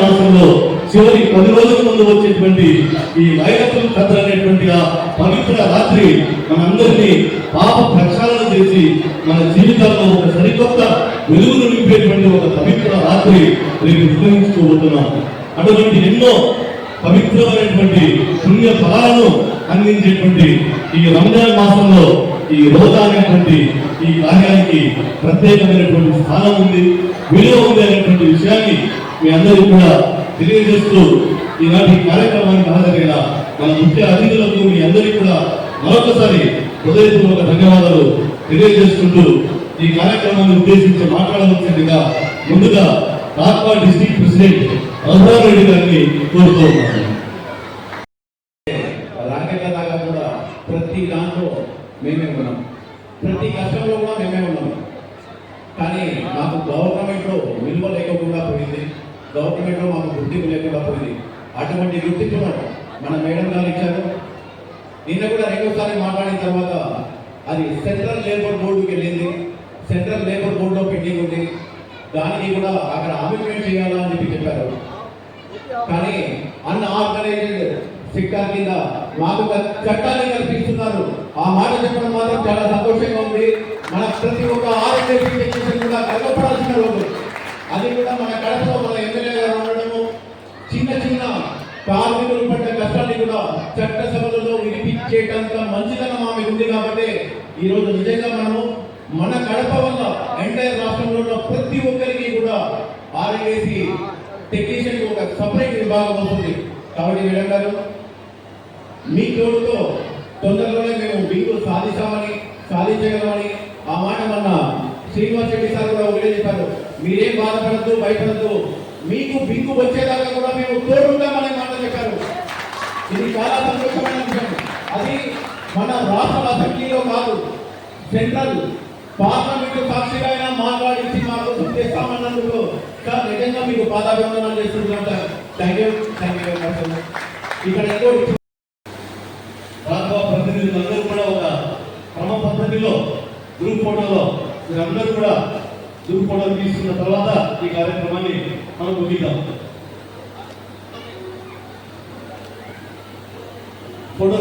మాసంలో చివరి 10 రోజుల ముందు వచ్చేటువంటి ఈ లైలతుల్ ఖద్ర్ అనేటువంటి ఆ పవిత్ర రాత్రి మనందరినీ పాప ప్రక్షాళన చేసి మన జీవితాల్లో ఒక సరికొత్త వెలుగును నింపేటువంటి ఒక పవిత్ర రాత్రి రేపు నిర్వహించుకోబోతున్నాం. అటువంటి ఎన్నో పవిత్రమైనటువంటి పుణ్య ఫలాలను అందించేటువంటి ఈ రంజాన్ మాసంలో ఈ రోజా అనేటువంటి ఈ కార్యానికి ప్రత్యేకమైనటువంటి స్థానం ఉంది, విలువ ఉంది అనేటువంటి విషయాన్ని మీ అందరికీ కూడా తెలియజేస్తూ ఈనాటి కార్యక్రమానికి హాజరైన మన ముఖ్య అతిథులకు మీ అందరికీ కూడా మరొకసారి హృదయపూర్వక ధన్యవాదాలు తెలియజేసుకుంటూ ఈ కార్యక్రమాన్ని ఉద్దేశించి మాట్లాడవలసిందిగా ముందుగా కాట్పా డిస్ట్రిక్ట్ ప్రెసిడెంట్ రఘురామ్ రెడ్డి గారిని కోరుతూ ఉన్నాను. రాకెట్లలాగా కూడా ప్రతి దాంట్లో మేమే ఉన్నాం, ప్రతి కష్టంలో కూడా మేమే ఉన్నాం. కానీ మాకు గవర్నమెంట్లో విలువ లేకుండా పోయింది, గవర్నమెంట్లో మాకు గుర్తింపు లేకుండా పోయింది. అటువంటి గుర్తింపును మన మేడం గారు ఇచ్చారు. నిన్న కూడా రెండోసారి మాట్లాడిన తర్వాత అది సెంట్రల్ లేబర్ బోర్డుకి వెళ్ళింది, సెంట్రల్ లేబర్ బోర్డులో పెండింగ్ ఉంది, దానికి కూడా అక్కడ అమెండ్మెంట్ చేయాలా అని చెప్పారు. కానీ అన్ఆర్గనైజ్డ్ సెక్టార్ కింద మాకు చట్టాన్ని కల్పిస్తున్నారు. ఆ మాట చెప్పడం మాత్రం చాలా సంతోషంగా ఉంది. మన ప్రతి ఒక్క ఆర్గనైజ్ టెక్నీషియన్ కూడా గర్వపడాల్సిన రోజు. అది కూడా మన కడపలో మన ఎమ్మెల్యే గారు ఉండడము, చిన్న చిన్న కార్మికులు పడ్డ కష్టాన్ని కూడా చట్టసభలలో వినిపించేటంత మంచితనం ఆమె ఉంది. కాబట్టి ఈరోజు నిజంగా మనము మన కడప వల్ల ఎంటైర్ రాష్ట్రంలో ఉన్న ప్రతి ఒక్కరికి కూడా ఆర్ఎన్ఏసి టెక్నీషియన్ ఒక సపరేట్ విభాగం అవుతుంది. కాబట్టి మేడం గారు మీ తోడుతో తొందరలోనే మేము బింగు సాధించగలమని ఆ మాట మొన్న శ్రీనివాస్ రెడ్డి సార్ కూడా ఒకటే చెప్పారు. మీరేం బాధపడద్దు, భయపడద్దు, మీకు బింగు వచ్చేదాకా కూడా మేము తోడుంటామనే మాట చెప్పారు. ఇది చాలా సంతోషమైన విషయం. అది మన రాష్ట్ర అసెంబ్లీలో కాదు, సెంట్రల్ పార్లమెంట్ సాక్షిగా అయినా మాట్లాడించి మాకు చేస్తామన్నందుకు సార్ నిజంగా మీకు పాదాభివందనాలు చేస్తున్నాం సార్. థ్యాంక్ యూ ఇక్కడ ప్రతినిధులందరూ కూడా ఒక క్రమ పద్ధతిలో గ్రూప్ ఫోటోలో మీరందరూ కూడా గ్రూప్ ఫోటోలు తీసుకున్న తర్వాత ఈ కార్యక్రమాన్ని మనం ముగిద్దాం. ఫోటో